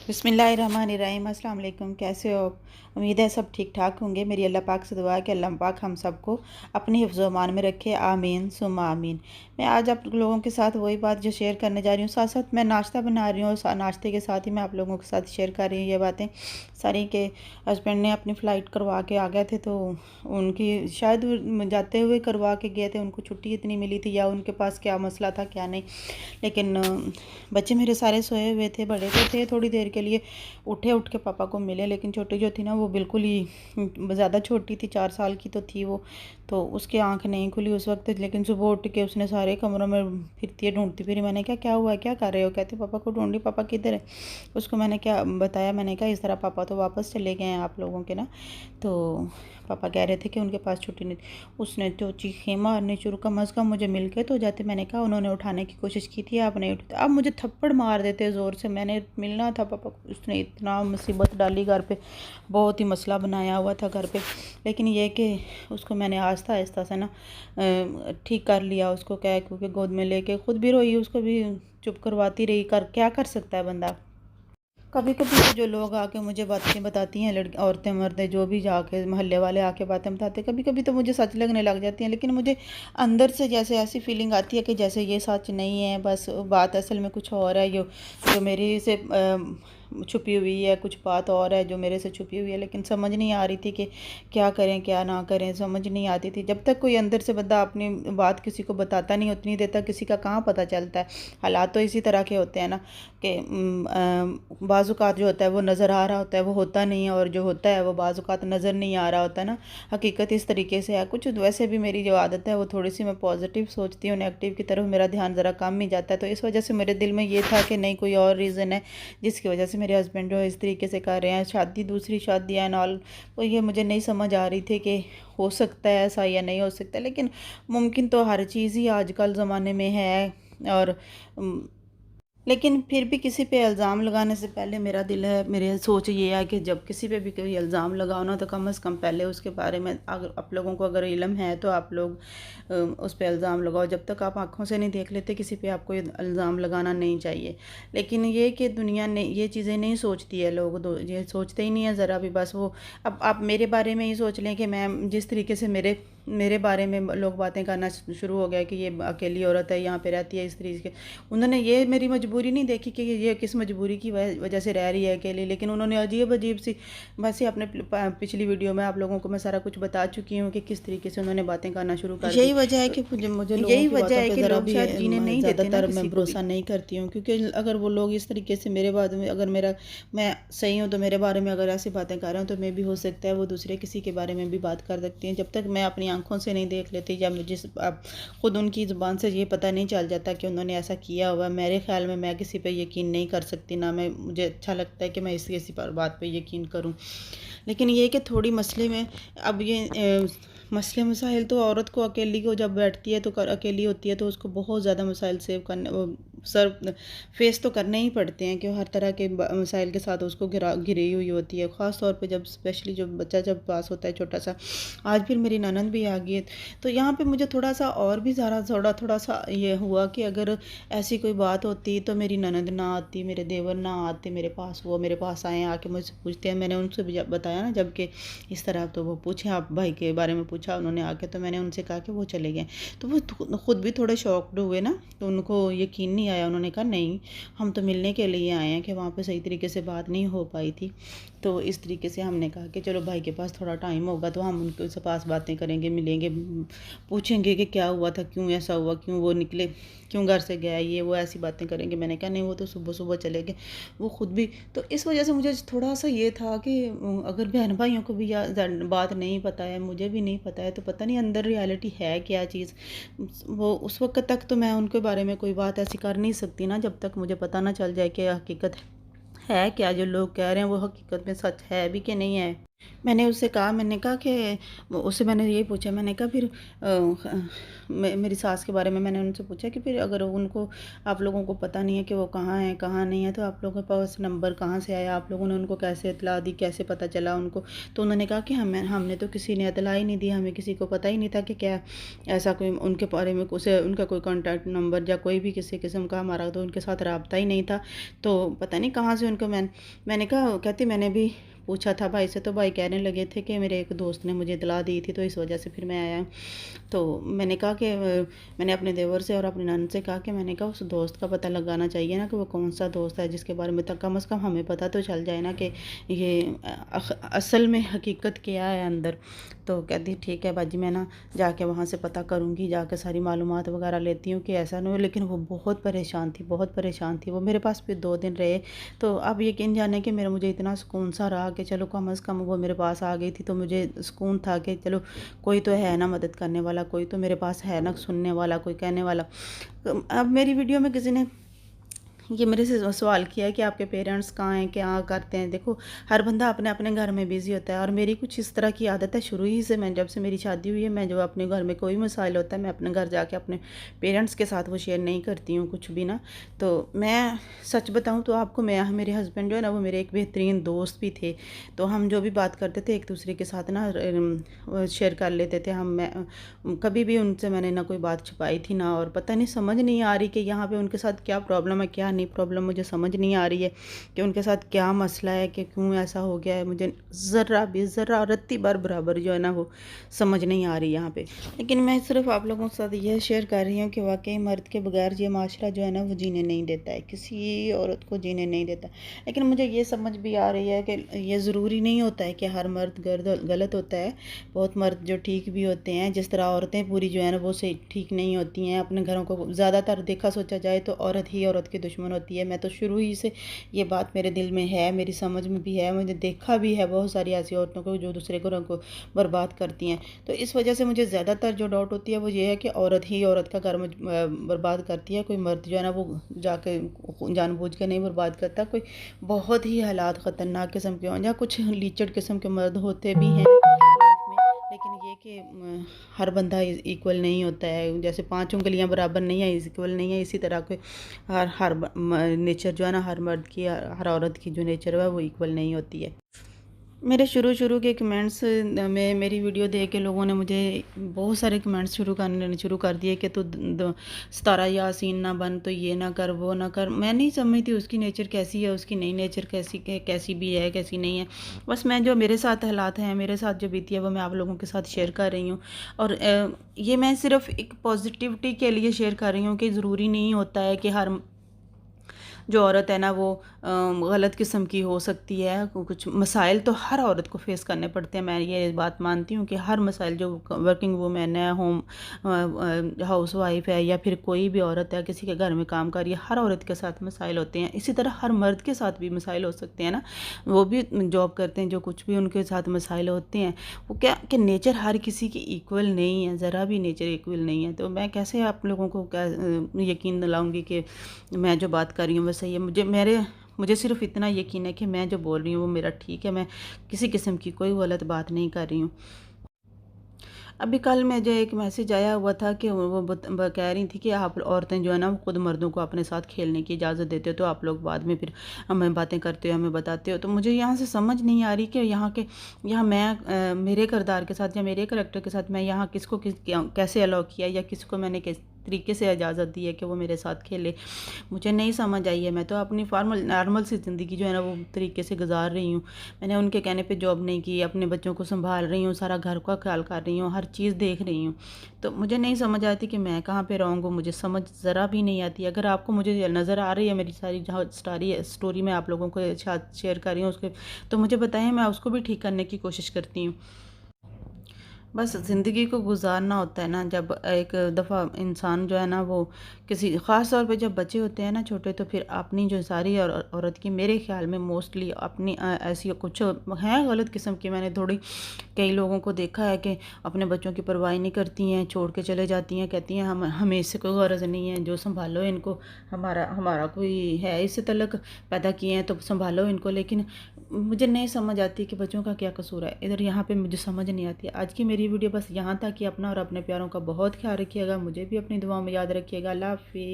बिस्मिल्लाहिर्रहमानिर्रहीम। अस्सलाम वालेकुम। कैसे हो? उम्मीद है सब ठीक ठाक होंगे। मेरी अल्लाह पाक से दुआ है कि अल्लाह पाक हम सबको अपने हिफ्ज़ व अमान में रखे। आमीन सुम्मा आमीन। मैं आज आप लोगों के साथ वही बात जो शेयर करने जा रही हूँ, साथ साथ मैं नाश्ता बना रही हूँ, नाश्ते के साथ ही मैं आप लोगों के साथ शेयर कर रही हूँ ये बातें सारी। के हस्बैंड ने अपनी फ़्लाइट करवा के आ गए थे, तो उनकी शायद वो जाते हुए करवा के गए थे, उनको छुट्टी इतनी मिली थी या उनके पास क्या मसला था क्या नहीं। लेकिन बच्चे मेरे सारे सोए हुए थे, बड़े तो थे थोड़ी देर के लिए उठ के पापा को मिले, लेकिन छोटी जो थी ना वो बिल्कुल ही ज़्यादा छोटी थी, 4 साल की तो थी वो, तो उसकी आंख नहीं खुली उस वक्त। लेकिन सुबह उठ के उसने सारे कमरों में फिरती है, ढूंढती फिरी। मैंने कहा क्या हुआ, क्या कर रहे हो? कहते पापा को ढूंढी, पापा किधर है? उसको मैंने क्या बताया, मैंने कहा इस तरह पापा तो वापस चले गए हैं आप लोगों के ना, तो पापा कह रहे थे कि उनके पास छुट्टी नहीं। उसने तो चीखें मारने शुरू, कम अज़ कम मुझे मिल के तो जाते। मैंने कहा उन्होंने उठाने की कोशिश की थी, आप नहीं उठते, अब मुझे थप्पड़ मार देते ज़ोर से। मैंने मिलना था पापा को, उसने इतना मुसीबत डाली घर पे, बहुत ही मसला बनाया हुआ था घर पे। लेकिन ये कि उसको मैंने आहिस्ता आहिस्ता से ना ठीक कर लिया उसको, क्या क्योंकि गोद में लेके खुद भी रोई, उसको भी चुप करवाती रही। कर क्या कर सकता है बंदा। कभी कभी तो जो लोग आके मुझे बातें बताती हैं, लड़की औरतें मर्द जो भी जाके मोहल्ले वाले आके बातें बताते हैं, कभी कभी तो मुझे सच लगने लग जाती हैं। लेकिन मुझे अंदर से जैसे ऐसी फीलिंग आती है कि जैसे ये सच नहीं है, बस बात असल में कुछ और है। जो मेरी से छुपी हुई है, कुछ बात और है जो मेरे से छुपी हुई है। लेकिन समझ नहीं आ रही थी कि क्या करें क्या ना करें, समझ नहीं आती थी। जब तक कोई अंदर से बंदा अपनी बात किसी को बताता नहीं, उतनी देर तक किसी का कहाँ पता चलता है। हालात तो इसी तरह के होते हैं ना कि बाज़-औक़ात जो होता है वो नज़र आ रहा होता है, वो होता नहीं है, और जो होता है वो बाज़-औक़ात नज़र नहीं आ रहा होता है ना। हकीकत इस तरीके से है कुछ। वैसे भी मेरी जो आदत है वो थोड़ी सी मैं पॉजिटिव सोचती हूँ, नेगेटिव की तरफ मेरा ध्यान ज़रा कम ही जाता है। तो इस वजह से मेरे दिल में ये था कि नहीं कोई और रीज़न है जिसकी वजह से मेरे हस्बैंड जो है इस तरीके से कर रहे हैं, शादी दूसरी शादी एंड ऑल। तो ये मुझे नहीं समझ आ रही थी कि हो सकता है ऐसा या नहीं हो सकता। लेकिन मुमकिन तो हर चीज़ ही आजकल ज़माने में है। और लेकिन फिर भी किसी पे इल्ज़ाम लगाने से पहले मेरा दिल है, मेरी सोच ये है कि जब किसी पे भी कोई इल्ज़ाम लगाओ ना, तो कम से कम पहले उसके बारे में अगर आप लोगों को अगर इल्म है तो आप लोग उस पे इल्ज़ाम लगाओ। जब तक आप आँखों से नहीं देख लेते किसी पे आपको इल्ज़ाम लगाना नहीं चाहिए। लेकिन ये कि दुनिया ने ये चीज़ें नहीं सोचती है, लोग ये सोचते ही नहीं है ज़रा भी। बस वो अब आप मेरे बारे में ही सोच लें कि मैं जिस तरीके से मेरे बारे में लोग बातें करना शुरू हो गया कि ये अकेली औरत है, यहाँ पे रहती है, इस तरीके। उन्होंने ये मेरी मजबूरी नहीं देखी कि ये किस मजबूरी की वजह से रह रही है अकेली, लेकिन उन्होंने अजीब अजीब सी, वैसे अपने पिछली वीडियो में आप लोगों को मैं सारा कुछ बता चुकी हूँ कि किस तरीके से उन्होंने बातें करना शुरू कर दी। यही वजह है कि मुझे लोगों यही की वजह बातों है पे कि ज़रा लोग भी शायद जीने नहीं देते ना ज़्यादातर मैं किसी को भी। भरोसा नहीं करती हूँ, क्योंकि अगर वो लोग इस तरीके से मेरे बारे में, अगर मैं सही हूँ तो मेरे बारे में अगर ऐसी बातें कर रहे हो, तो मैं भी हो सकता है वो दूसरे किसी के बारे में भी बात कर सकती हैं। जब तक मैं अपनी आंखों से नहीं देख लेती या मुझे खुद उनकी ज़ुबान से ये पता नहीं चल जाता कि उन्होंने ऐसा किया हुआ, मेरे ख्याल में मैं किसी पे यकीन नहीं कर सकती, ना मुझे अच्छा लगता है कि मैं किसी पर बात पे यकीन करूं। लेकिन ये कि थोड़ी मसले में अब ये मसले मसाइल तो औरत को अकेली को जब बैठती है तो अकेली होती है तो उसको बहुत ज़्यादा मसाइल सेव करने सर फेस तो करने ही पड़ते हैं, कि हर तरह के मसाइल के साथ उसको घिरी हुई होती है। ख़ास तौर पे जब स्पेशली जब बच्चा जब पास होता है छोटा सा। आज फिर मेरी ननद भी आ गई है, तो यहाँ पे मुझे थोड़ा सा और भी ज़्यादा थोड़ा सा ये हुआ कि अगर ऐसी कोई बात होती तो मेरी ननद ना आती, मेरे देवर ना आते मेरे पास, वो मेरे पास आए आके मुझसे पूछते हैं। मैंने उनसे भी बताया ना जबकि इस तरह, तो वो पूछे आप भाई के बारे में पूछा उन्होंने आके, तो मैंने उनसे कहा कि वो चले गए। तो वो खुद भी थोड़े शॉक्ड हुए ना, तो उनको यकीन नहीं आया। उन्होंने कहा नहीं हम तो मिलने के लिए आए हैं, कि वहाँ पे सही तरीके से बात नहीं हो पाई थी। तो इस तरीके से हमने कहा कि चलो भाई के पास थोड़ा टाइम होगा तो हम उनके पास बातें करेंगे, मिलेंगे, पूछेंगे कि क्या हुआ था, क्यों ऐसा हुआ, क्यों वो निकले, क्यों घर से गया, ये वो ऐसी बातें करेंगे। मैंने कहा नहीं वो तो सुबह सुबह चले गए, वो खुद भी। तो इस वजह से मुझे थोड़ा सा ये था कि अगर बहन भाइयों को भी बात नहीं पता है, मुझे भी नहीं पता है, तो पता नहीं अंदर रियलिटी है क्या चीज़। वो उस वक्त तक तो मैं उनके बारे में कोई बात ऐसी कर नहीं सकती ना, जब तक मुझे पता ना चल जाए कि हकीकत है क्या, जो लोग कह रहे हैं वो हकीकत में सच है भी कि नहीं है। मैंने उससे कहा, मैंने कहा कि उससे मैंने यही पूछा, मैंने कहा फिर मेरी सास के बारे में मैंने उनसे पूछा कि फिर अगर उनको, आप लोगों को पता नहीं है कि वो कहाँ है कहाँ नहीं है, तो आप लोगों के पास नंबर कहाँ से आया, आप लोगों ने उनको कैसे इतला दी, कैसे पता चला उनको? तो उन्होंने कहा कि हमने तो किसी ने इतला ही नहीं दी, हमें किसी को पता ही नहीं था कि क्या ऐसा कोई उनके बारे में, उसे उनका कोई कॉन्टैक्ट नंबर या कोई भी किसी किस्म का हमारा तो उनके साथ रब्ता ही नहीं था। तो पता नहीं कहाँ से उनको मैंने कहा, कहती मैंने भी पूछा था भाई से, तो भाई कहने लगे थे कि मेरे एक दोस्त ने मुझे इतला दी थी, तो इस वजह से फिर मैं आया। तो मैंने कहा कि मैंने अपने देवर से और अपनी ननद से कहा कि मैंने कहा उस दोस्त का पता लगाना चाहिए ना, कि वो कौन सा दोस्त है जिसके बारे में तक कम से कम हमें पता तो चल जाए ना कि ये असल में हकीकत क्या है अंदर। तो कहती ठीक है बाजी, मैं ना जाके वहाँ से पता करूँगी, जाके सारी मालूमात वगैरह लेती हूँ कि ऐसा नहीं हो। लेकिन वो बहुत परेशान थी, बहुत परेशान थी। वो मेरे पास फिर 2 दिन रहे। तो अब यकीन जाने कि मेरा, मुझे इतना सुकून सा रहा कि चलो कम से कम वो मेरे पास आ गई थी, तो मुझे सुकून था कि चलो कोई तो है ना मदद करने वाला, कोई तो मेरे पास है ना सुनने वाला, कोई कहने वाला। अब मेरी वीडियो में किसी ने ये मेरे से सवाल किया है कि आपके पेरेंट्स कहाँ हैं, क्या करते हैं। देखो, हर बंदा अपने अपने घर में बिज़ी होता है, और मेरी कुछ इस तरह की आदत है शुरू ही से। मैं, जब से मेरी शादी हुई है, मैं जो अपने घर में कोई मसाइल होता है, मैं अपने घर जाके अपने पेरेंट्स के साथ वो शेयर नहीं करती हूँ कुछ भी ना। तो मैं सच बताऊँ तो आपको, मैं, मेरे हस्बैंड जो है ना, वो मेरे एक बेहतरीन दोस्त भी थे। तो हम जो भी बात करते थे एक दूसरे के साथ ना शेयर कर लेते थे हम। मैं कभी भी उनसे मैंने ना कोई बात छुपाई थी ना, और पता नहीं, समझ नहीं आ रही कि यहाँ पे उनके साथ क्या प्रॉब्लम है, क्या नहीं प्रॉब्लम, मुझे समझ नहीं आ रही है कि उनके साथ क्या मसला है, कि क्यों ऐसा हो गया है। मुझे ज़रा भी, ज़रा रत्ती बार बराबर जो है ना वो समझ नहीं आ रही यहाँ पे। लेकिन मैं सिर्फ आप लोगों के साथ यह शेयर कर रही हूँ कि वाकई मर्द के बगैर ये माशरा जो है ना वो जीने नहीं देता है, किसी औरत को जीने नहीं देता। लेकिन मुझे ये समझ भी आ रही है कि ये ज़रूरी नहीं होता है कि हर मर्द गलत होता है। बहुत मर्द जो ठीक भी होते हैं, जिस तरह औरतें पूरी जो है ना वो से ठीक नहीं होती हैं। अपने घरों को ज़्यादातर देखा सोचा जाए तो औरत ही औरत की दुश्मन होती है। मैं तो शुरू ही से ये बात मेरे दिल में है, मेरी समझ में भी है, मुझे देखा भी है बहुत सारी ऐसी औरतों को जो दूसरे घरों को बर्बाद करती हैं। तो इस वजह से मुझे ज़्यादातर जो डाउट होती है वो ये है कि औरत ही औरत का घर बर्बाद करती है। कोई मर्द जो है ना वो जाके जानबूझ के नहीं बर्बाद करता। कोई बहुत ही हालात ख़तरनाक किस्म के हों, या कुछ लीचड़ किस्म के मर्द होते भी हैं लाइफ में। लेकिन ये कि हर बंदा इक्वल नहीं होता है, जैसे 5 उँगलियां बराबर नहीं है, इक्वल नहीं है, इसी तरह के हर नेचर जो है ना, हर मर्द की, हर औरत की जो नेचर है वो इक्वल नहीं होती है। मेरे शुरू शुरू के कमेंट्स में मेरी वीडियो देख के लोगों ने मुझे बहुत सारे कमेंट्स शुरू कर दिए कि तू सितारा यासीन ना बन, तो ये ना कर, वो ना कर। मैं नहीं समझती उसकी नेचर कैसी है, उसकी नई नेचर कैसी भी है, कैसी नहीं है। बस मैं, जो मेरे साथ हालात हैं, मेरे साथ जो बीती है, वो मैं आप लोगों के साथ शेयर कर रही हूँ। और ये मैं सिर्फ एक पॉजिटिविटी के लिए शेयर कर रही हूँ कि ज़रूरी नहीं होता है कि हर जो औरत है ना वो गलत किस्म की हो सकती है। कुछ मसाइल तो हर औरत को फेस करने पड़ते हैं। मैं ये बात मानती हूँ कि हर मसाइल, जो वर्किंग वूमेन है, होम हाउस वाइफ है, या फिर कोई भी औरत है किसी के घर में काम कर रही है, हर औरत के साथ मसाइल होते हैं। इसी तरह हर मर्द के साथ भी मसाइल हो सकते हैं ना, वो भी जॉब करते हैं, जो कुछ भी उनके साथ मसाइल होते हैं। वो क्या कि नेचर हर किसी की इक्वल नहीं है, ज़रा भी नेचर इक्वल नहीं है। तो मैं कैसे आप लोगों को क्या यकीन दिलाऊंगी कि मैं जो बात कर रही हूँ वो सही है। मुझे सिर्फ इतना यकीन है कि मैं जो बोल रही हूँ वो मेरा ठीक है। मैं किसी किस्म की कोई गलत बात नहीं कर रही हूँ। अभी कल मुझे एक मैसेज आया हुआ था कि वो कह रही थी कि आप औरतें जो है ना वो खुद मर्दों को अपने साथ खेलने की इजाज़त देते हो, तो आप लोग बाद में फिर हमें बातें करते हो, हमें बताते हो। तो मुझे यहाँ से समझ नहीं आ रही कि यहाँ मैं मेरे किरदार के साथ या मेरे करैक्टर के साथ मैं यहाँ किसको कैसे अलाउ किया, या किसको मैंने किस तरीके से इजाज़त दी है कि वो मेरे साथ खेले, मुझे नहीं समझ आई है। मैं तो अपनी नॉर्मल सी ज़िंदगी जो है ना वो तरीके से गुजार रही हूँ। मैंने उनके कहने पे जॉब नहीं की, अपने बच्चों को संभाल रही हूँ, सारा घर का ख्याल कर रही हूँ, हर चीज़ देख रही हूँ। तो मुझे नहीं समझ आती कि मैं कहाँ पे रॉन्ग हूँ, मुझे समझ ज़रा भी नहीं आती। अगर आपको मुझे नज़र आ रही है मेरी सारी जहाँ स्टोरी मैं आप लोगों को शेयर कर रही हूँ उसके, तो मुझे बताएं, मैं उसको भी ठीक करने की कोशिश करती हूँ। بس زندگی کو گزارنا ہوتا ہے نا، جب ایک دفعہ انسان جو ہے نا وہ کسی خاص طور پہ جب بچے ہوتے ہیں نا چھوٹے، تو پھر اپنی جو ساری عورت کی میرے خیال میں موسٹلی اپنی ایسی کچھ ہیں غلط قسم کی، میں نے تھوڑی کئی لوگوں کو دیکھا ہے کہ اپنے بچوں کی پرواہ نہیں کرتی ہیں، چھوڑ کے چلے جاتی ہیں، کہتی ہیں ہمیں اس سے کوئی غرض نہیں ہے، جو سنبھالو ان کو، ہمارا کوئی ہے اس سے تعلق، پیدا کیے ہیں تو سنبھالو ان کو۔ لیکن مجھے نہیں سمجھ آتی کہ بچوں کا کیا قصور ہے ادھر، یہاں پہ مجھے سمجھ نہیں آتی۔ آج کی میری ویڈیو بس یہاں تک، کہ اپنا اور اپنے پیاروں کا بہت خیال رکھیے گا، مجھے بھی اپنی دعاؤں میں یاد رکھیے گا۔ اللہ حافظ۔